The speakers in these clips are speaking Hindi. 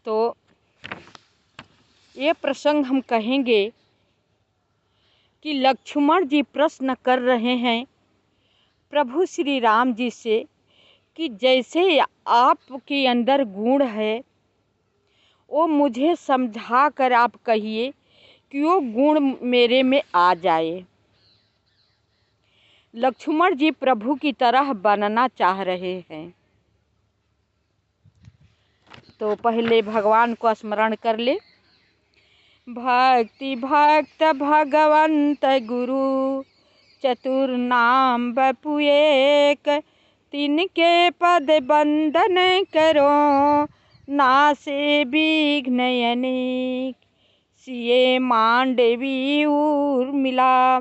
तो ये प्रसंग हम कहेंगे कि लक्ष्मण जी प्रश्न कर रहे हैं प्रभु श्री राम जी से कि जैसे आपके अंदर गुण है वो मुझे समझा कर आप कहिए कि वो गुण मेरे में आ जाए। लक्ष्मण जी प्रभु की तरह बनना चाह रहे हैं। तो पहले भगवान को स्मरण कर ले। भक्ति भक्त भगवंत गुरु चतुर नाम बपु एक, तिनके पद बंदन करो नासे विघ्न अनेक। सिए मांडवी उर्मिला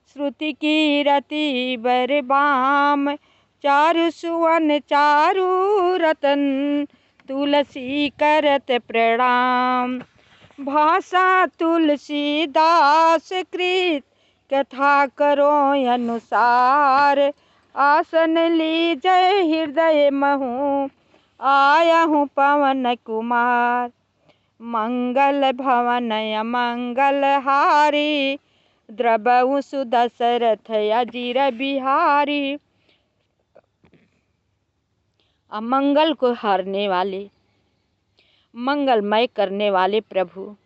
श्रुति कीरति बरबाम, चारु सुवन चारु रतन तुलसी करत प्रणाम। भाषा तुलसीदास कृत कथा करो अनुसार, आसन लीजय हृदय महु आया हूँ पवन कुमार। मंगल भवन मंगल हारी, द्रबहु सुदशरथ अजीर बिहारी। अमंगल को हारने वाले, मंगलमय करने वाले प्रभु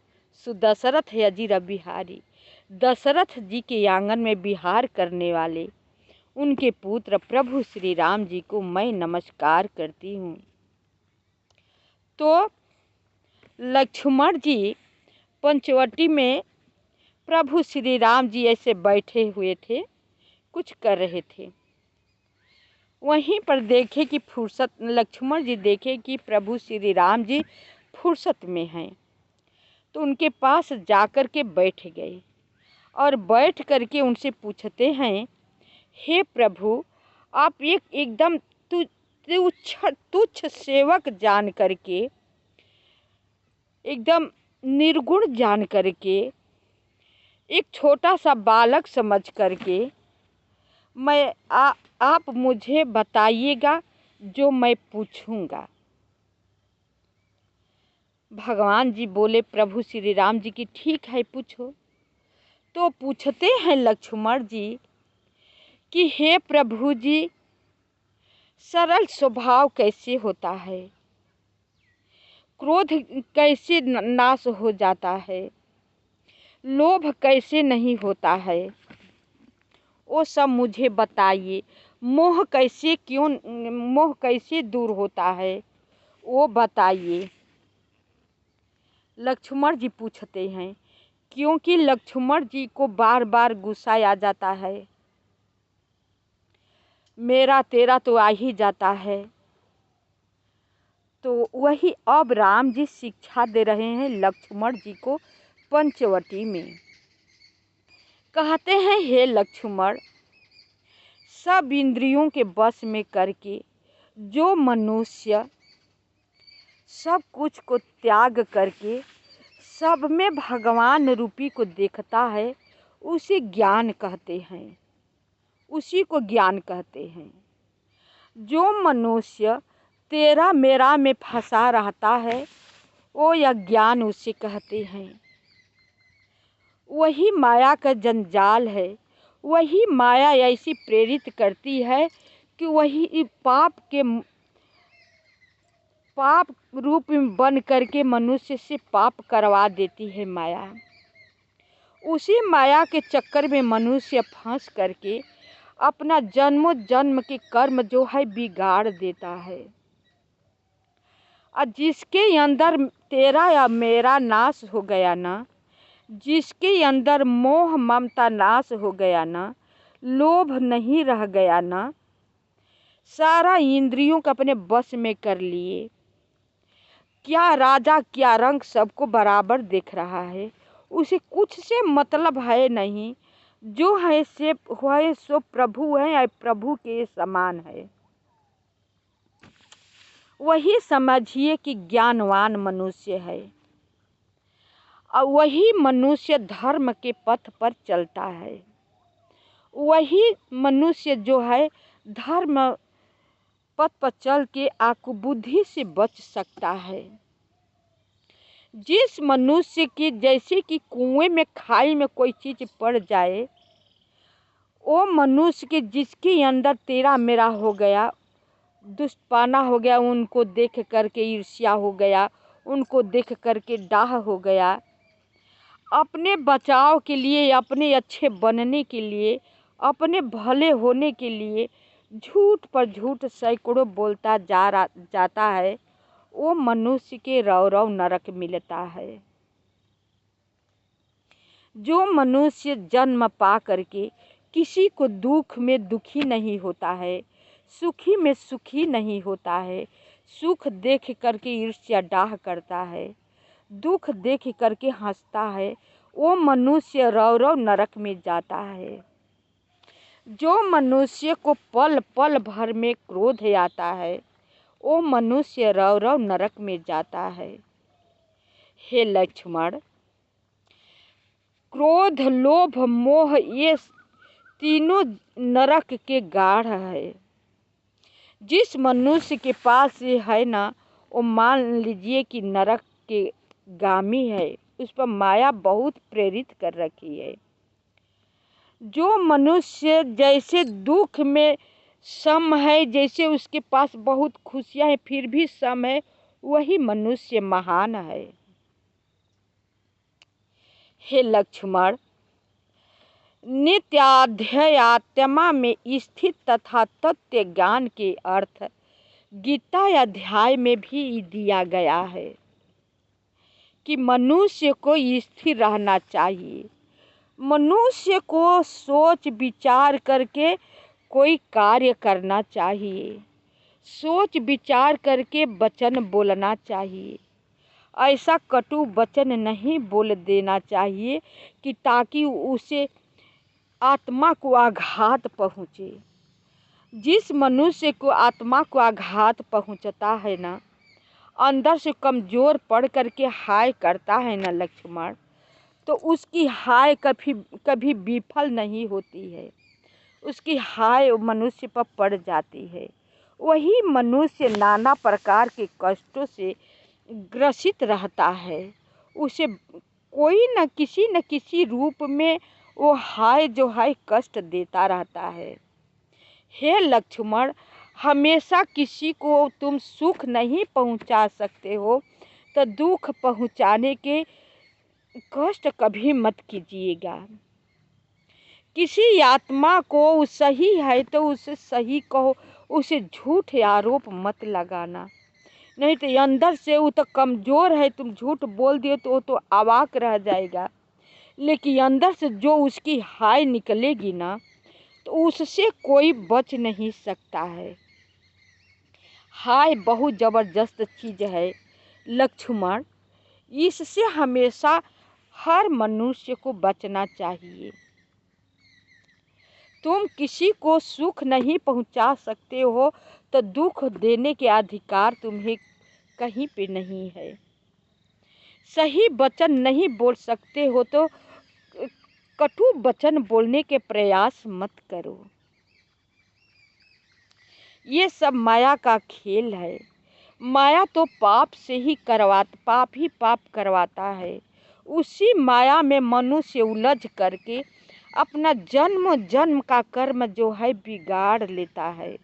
सुदशरथ अजीर बिहारी, दशरथ जी के आंगन में विहार करने वाले उनके पुत्र प्रभु श्री राम जी को मैं नमस्कार करती हूँ। तो लक्ष्मण जी पंचवटी में प्रभु श्री राम जी ऐसे बैठे हुए थे, कुछ कर रहे थे। वहीं पर देखे कि फुर्सत, लक्ष्मण जी देखे कि प्रभु श्री राम जी फुर्सत में हैं, तो उनके पास जाकर के बैठ गए और बैठ करके उनसे पूछते हैं, हे प्रभु, आप एकदम तुच्छ सेवक जान करके, एकदम निर्गुण जान करके, एक छोटा सा बालक समझ करके आप मुझे बताइएगा जो मैं पूछूंगा। भगवान जी बोले प्रभु श्री राम जी की ठीक है पूछो। तो पूछते हैं लक्ष्मण जी कि हे प्रभु जी, सरल स्वभाव कैसे होता है, क्रोध कैसे नाश हो जाता है, लोभ कैसे नहीं होता है, वो सब मुझे बताइए। मोह कैसे दूर होता है वो बताइए। लक्ष्मण जी पूछते हैं, क्योंकि लक्ष्मण जी को बार बार गुस्सा आ जाता है, मेरा तेरा तो आ ही जाता है। तो वही अब राम जी शिक्षा दे रहे हैं लक्ष्मण जी को पंचवटी में। कहते हैं, हे लक्ष्मण, सब इंद्रियों के वश में करके जो मनुष्य सब कुछ को त्याग करके सब में भगवान रूपी को देखता है, उसी ज्ञान कहते हैं, उसी को ज्ञान कहते हैं। जो मनुष्य तेरा मेरा में फंसा रहता है वो अज्ञान उसे कहते हैं। वही माया का जंजाल है, वही माया ऐसी प्रेरित करती है कि वही पाप रूप में बन करके मनुष्य से पाप करवा देती है माया। उसी माया के चक्कर में मनुष्य फंस करके अपना जन्मों जन्म के कर्म जो है बिगाड़ देता है। और जिसके अंदर तेरा या मेरा नाश हो गया ना, जिसके अंदर मोह ममता नाश हो गया ना, लोभ नहीं रह गया ना, सारा इंद्रियों को अपने बस में कर लिए, क्या राजा क्या रंग सबको बराबर देख रहा है, उसे कुछ से मतलब है नहीं, जो है सो प्रभु है या प्रभु के समान है। वही समझिए कि ज्ञानवान मनुष्य है और वही मनुष्य धर्म के पथ पर चलता है। वही मनुष्य जो है धर्म पथ पर चल के आकुबुद्धि से बच सकता है। जिस मनुष्य की जैसे कि कुएं में खाई में कोई चीज़ पड़ जाए, वो मनुष्य के जिसके अंदर तेरा मेरा हो गया, दुष्टपना हो गया, उनको देख करके ईर्ष्या हो गया, उनको देख करके डाह हो गया, अपने बचाव के लिए, अपने अच्छे बनने के लिए, अपने भले होने के लिए झूठ पर झूठ सैकड़ों बोलता जाता है, वो मनुष्य के रौ रौ नरक मिलता है। जो मनुष्य जन्म पा करके किसी को दुख में दुखी नहीं होता है, सुखी में सुखी नहीं होता है, सुख देख करके ईर्ष्या डाह करता है, दुख देख करके हंसता है, वो मनुष्य रौ रौ नरक में जाता है। जो मनुष्य को पल पल भर में क्रोध आता है, वो मनुष्य रौ रौ नरक में जाता है। हे लक्ष्मण, क्रोध, लोभ, मोह ये तीनों नरक के गाढ़ है। जिस मनुष्य के पास ये है ना, वो मान लीजिए कि नरक के गामी है, उस पर माया बहुत प्रेरित कर रखी है। जो मनुष्य जैसे दुख में सम है, जैसे उसके पास बहुत खुशियाँ हैं फिर भी सम है, वही मनुष्य महान है। हे लक्ष्मण, नित्याध्यात्मा में स्थित तथा तत्व ज्ञान के अर्थ गीता अध्याय में भी दिया गया है कि मनुष्य को स्थिर रहना चाहिए। मनुष्य को सोच विचार करके कोई कार्य करना चाहिए, सोच विचार करके वचन बोलना चाहिए। ऐसा कटु वचन नहीं बोल देना चाहिए कि ताकि उसे आत्मा को आघात पहुँचे। जिस मनुष्य को आत्मा को आघात पहुँचता है ना, अंदर से कमज़ोर पड़ करके हाय करता है ना लक्ष्मण, तो उसकी हाय कभी कभी विफल नहीं होती है, उसकी हाय मनुष्य पर पड़ जाती है। वही मनुष्य नाना प्रकार के कष्टों से ग्रसित रहता है, उसे कोई न किसी रूप में वो हाय जो है कष्ट देता रहता है। हे लक्ष्मण, हमेशा किसी को तुम सुख नहीं पहुंचा सकते हो, तो दुख पहुंचाने के कष्ट कभी मत कीजिएगा। किसी आत्मा को सही है तो उसे सही कहो, उसे झूठ आरोप मत लगाना। नहीं तो अंदर से वो तो कमज़ोर है, तुम झूठ बोल दिए तो वो तो अवाक रह जाएगा, लेकिन अंदर से जो उसकी हाय निकलेगी ना, तो उससे कोई बच नहीं सकता है। हाय बहुत ज़बरदस्त चीज़ है लक्ष्मण, इससे हमेशा हर मनुष्य को बचना चाहिए। तुम किसी को सुख नहीं पहुंचा सकते हो, तो दुख देने के अधिकार तुम्हें कहीं पे नहीं है। सही वचन नहीं बोल सकते हो तो कटु वचन बोलने के प्रयास मत करो। ये सब माया का खेल है। माया तो पाप ही पाप करवाता है। उसी माया में मनुष्य उलझ करके अपना जन्म जन्म का कर्म जो है बिगाड़ लेता है।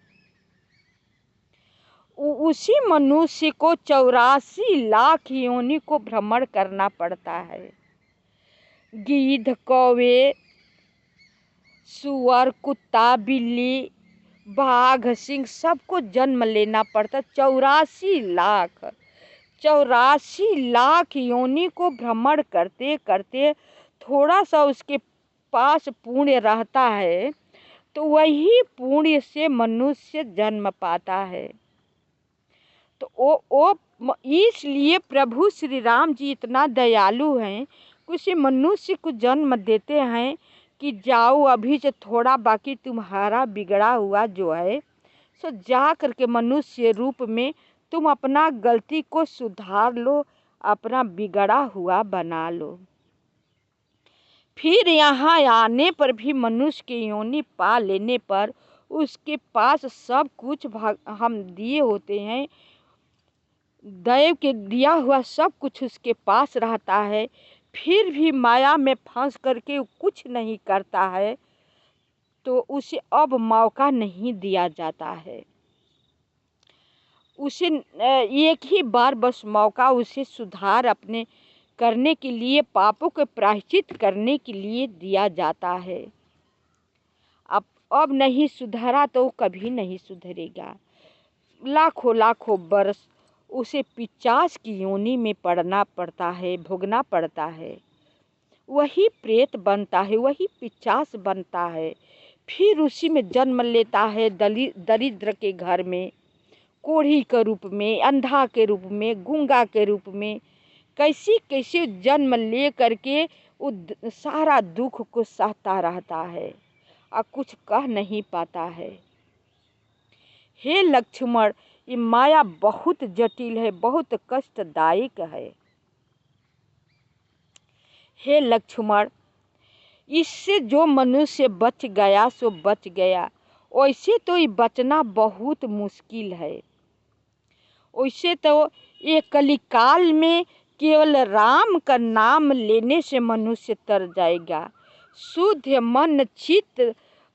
उसी मनुष्य को 84 लाख योनि को भ्रमण करना पड़ता है। गीध, कौवे, सुअर, कुत्ता, बिल्ली, बाघ, सिंह सबको जन्म लेना पड़ता। 84 लाख योनि को भ्रमण करते करते थोड़ा सा उसके पास पुण्य रहता है, तो वही पुण्य से मनुष्य जन्म पाता है। तो वो इसलिए प्रभु श्री राम जी इतना दयालु हैं कि उसे मनुष्य को जन्म देते हैं कि जाओ अभी से थोड़ा बाकी तुम्हारा बिगड़ा हुआ जो है सो जा करके मनुष्य रूप में तुम अपना गलती को सुधार लो, अपना बिगड़ा हुआ बना लो। फिर यहाँ आने पर भी मनुष्य की योनि पा लेने पर उसके पास सब कुछ हम दिए होते हैं, दैव के दिया हुआ सब कुछ उसके पास रहता है, फिर भी माया में फंस करके वो कुछ नहीं करता है, तो उसे अब मौका नहीं दिया जाता है। उसे एक ही बार बस मौका उसे सुधार अपने करने के लिए, पापों के प्रायश्चित करने के लिए दिया जाता है। अब नहीं सुधरा तो कभी नहीं सुधरेगा। लाखों लाखों बरस उसे पिशाच की योनि में पड़ना पड़ता है, भोगना पड़ता है। वही प्रेत बनता है, वही पिशाच बनता है, फिर उसी में जन्म लेता है दरिद्र के घर में, कोढ़ी के रूप में, अंधा के रूप में, गूंगा के रूप में, कैसी कैसे जन्म ले करके वो सारा दुख को सहता रहता है और कुछ कह नहीं पाता है। हे लक्ष्मण, ये माया बहुत जटिल है, बहुत कष्टदायक है। हे लक्ष्मण, इससे जो मनुष्य बच गया सो बच गया, वैसे तो ये बचना बहुत मुश्किल है। वैसे तो ये कलिकाल में केवल राम का नाम लेने से मनुष्य तर जाएगा। शुद्ध मन चित्त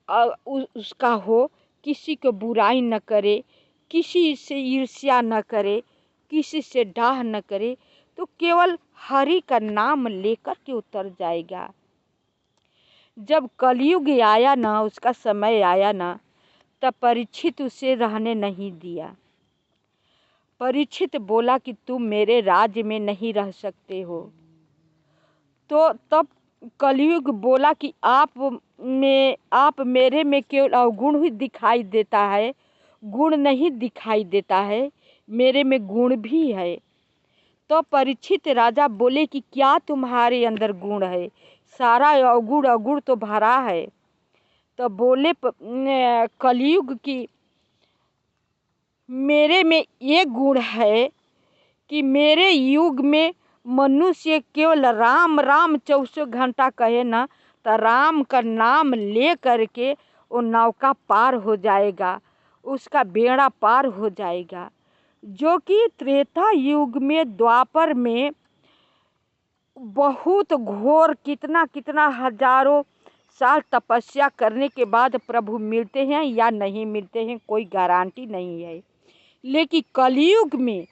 उसका हो, किसी को बुराई न करे, किसी से ईर्ष्या न करे, किसी से डाह न करे, तो केवल हरि का नाम लेकर के उतर जाएगा। जब कलयुग आया ना, उसका समय आया ना, तब परीक्षित उसे रहने नहीं दिया। परीक्षित बोला कि तुम मेरे राज्य में नहीं रह सकते हो। तो तब कलयुग बोला कि आप मेरे में केवल अवगुण ही दिखाई देता है, गुण नहीं दिखाई देता है, मेरे में गुण भी है। तो परीक्षित राजा बोले कि क्या तुम्हारे अंदर गुण है? सारा अवगुण अवगुण तो भरा है। तो बोले कलयुग की मेरे में ये गुण है कि मेरे युग में मनुष्य केवल राम राम 24 घंटा कहे ना, तो राम का नाम ले करके वो नौका पार हो जाएगा, उसका बेड़ा पार हो जाएगा। जो कि त्रेता युग में, द्वापर में बहुत घोर कितना कितना हजारों साल तपस्या करने के बाद प्रभु मिलते हैं या नहीं मिलते हैं, कोई गारंटी नहीं है। लेकिन कलयुग में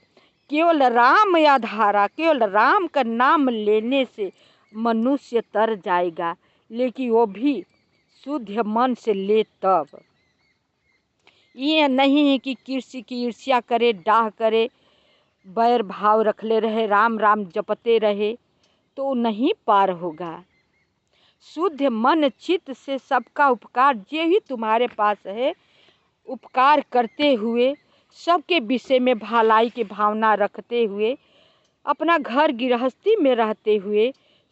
केवल राम या धारा, केवल राम का नाम लेने से मनुष्य तर जाएगा, लेकिन वो भी शुद्ध मन से ले तब। ये नहीं है कि किसी की ईर्ष्या करे, डाह करे, बैर भाव रखले रहे, राम राम जपते रहे, तो नहीं पार होगा। शुद्ध मन चित्त से सबका उपकार जे ही तुम्हारे पास है, उपकार करते हुए, सबके विषय में भलाई की भावना रखते हुए, अपना घर गृहस्थी में रहते हुए,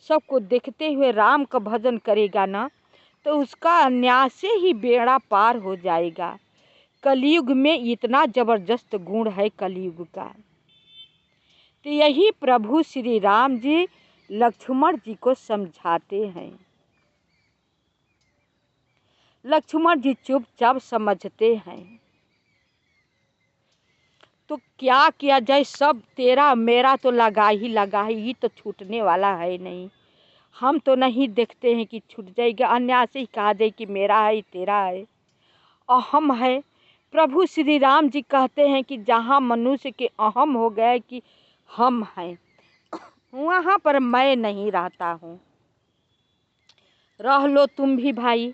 सबको देखते हुए राम का भजन करेगा ना, तो उसका अन्याय से ही बेड़ा पार हो जाएगा। कलयुग में इतना जबरदस्त गुण है कलयुग का। तो यही प्रभु श्री राम जी लक्ष्मण जी को समझाते हैं। लक्ष्मण जी चुपचाप समझते हैं। तो क्या किया जाए, सब तेरा मेरा तो लगा ही लगा है, ये तो छूटने वाला है नहीं। हम तो नहीं देखते हैं कि छूट जाएगा, अन्य से ही कहा जाए कि मेरा है तेरा है, अहम है। प्रभु श्री राम जी कहते हैं कि जहाँ मनुष्य के अहम हो गए कि हम हैं, वहाँ पर मैं नहीं रहता हूँ। रह लो तुम भी भाई।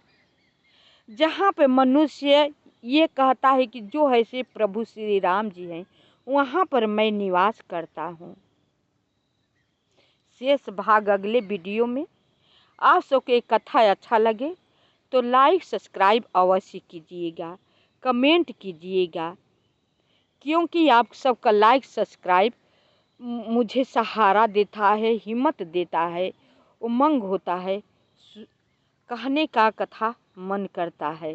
जहाँ पे मनुष्य ये कहता है कि जो है से प्रभु श्री राम जी हैं, वहाँ पर मैं निवास करता हूँ। शेष भाग अगले वीडियो में। आप सबको कथा अच्छा लगे तो लाइक सब्सक्राइब अवश्य कीजिएगा, कमेंट कीजिएगा, क्योंकि आप सबका लाइक सब्सक्राइब मुझे सहारा देता है, हिम्मत देता है, उमंग होता है, कहने का कथा मन करता है।